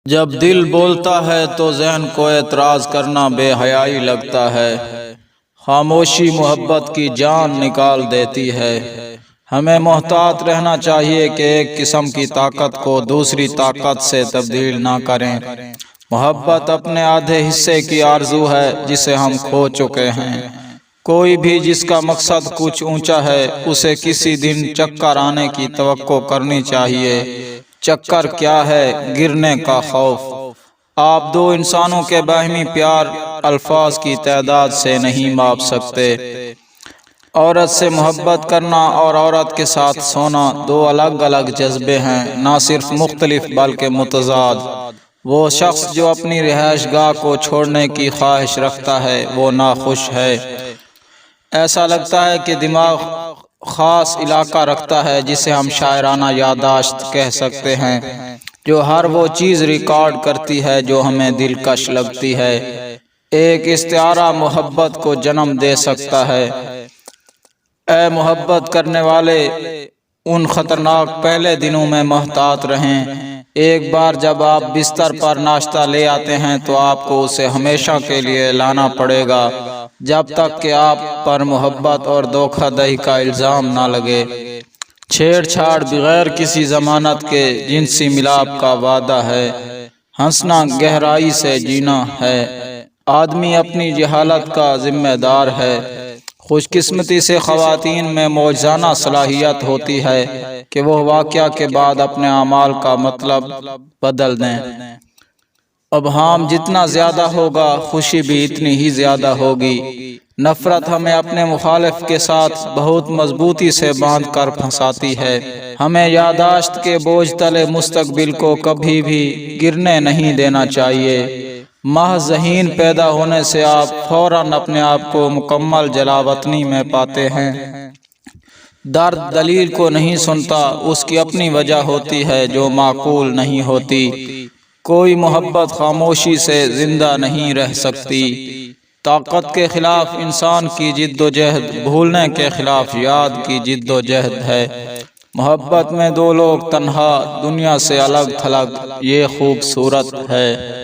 جب دل بولتا ہے تو ذہن کو اعتراض کرنا بے حیائی لگتا ہے۔ خاموشی محبت کی جان نکال دیتی ہے۔ ہمیں محتاط رہنا چاہیے کہ ایک قسم کی طاقت کو دوسری طاقت سے تبدیل نہ کریں۔ محبت اپنے آدھے حصے کی آرزو ہے جسے ہم کھو چکے ہیں۔ کوئی بھی جس کا مقصد کچھ اونچا ہے اسے کسی دن چکر آنے کی توقع کرنی چاہیے۔ چکر کیا ہے؟ گرنے کا خوف۔ آپ دو انسانوں کے باہمی پیار الفاظ کی تعداد سے نہیں ماپ سکتے۔ عورت سے محبت کرنا اور عورت کے ساتھ سونا دو الگ الگ جذبے ہیں، نہ صرف مختلف بلکہ متضاد۔ وہ شخص جو اپنی رہائش گاہ کو چھوڑنے کی خواہش رکھتا ہے وہ ناخوش ہے۔ ایسا لگتا ہے کہ دماغ خاص علاقہ رکھتا ہے جسے ہم شاعرانہ یادداشت کہہ سکتے ہیں، جو ہر وہ چیز ریکارڈ کرتی ہے جو ہمیں دلکش لگتی ہے۔ ایک استعارہ محبت کو جنم دے سکتا ہے۔ اے محبت کرنے والے، ان خطرناک پہلے دنوں میں محتاط رہیں۔ ایک بار جب آپ بستر پر ناشتہ لے آتے ہیں تو آپ کو اسے ہمیشہ کے لیے لانا پڑے گا جب تک کہ آپ پر محبت اور دھوکہ دہی کا الزام نہ لگے۔ چھیڑ چھاڑ بغیر کسی ضمانت کے جنسی ملاپ کا وعدہ ہے۔ ہنسنا گہرائی سے جینا ہے۔ آدمی اپنی جہالت کا ذمہ دار ہے۔ خوش قسمتی سے خواتین میں معجزانہ صلاحیت ہوتی ہے کہ وہ واقعہ کے بعد اپنے اعمال کا مطلب بدل دیں۔ ابہام جتنا زیادہ ہوگا خوشی بھی اتنی ہی زیادہ ہوگی۔ نفرت ہمیں اپنے مخالف کے ساتھ بہت مضبوطی سے باندھ کر پھنساتی ہے۔ ہمیں یادداشت کے بوجھ تلے مستقبل کو کبھی بھی گرنے نہیں دینا چاہیے۔ محض ذہین پیدا ہونے سے آپ فوراً اپنے آپ کو مکمل جلاوطنی میں پاتے ہیں۔ درد دلیل کو نہیں سنتا، اس کی اپنی وجہ ہوتی ہے جو معقول نہیں ہوتی۔ کوئی محبت خاموشی سے زندہ نہیں رہ سکتی۔ طاقت کے خلاف انسان کی جد و جہد بھولنے کے خلاف یاد کی جد و جہد ہے۔ محبت میں دو لوگ تنہا، دنیا سے الگ تھلگ، یہ خوبصورت ہے۔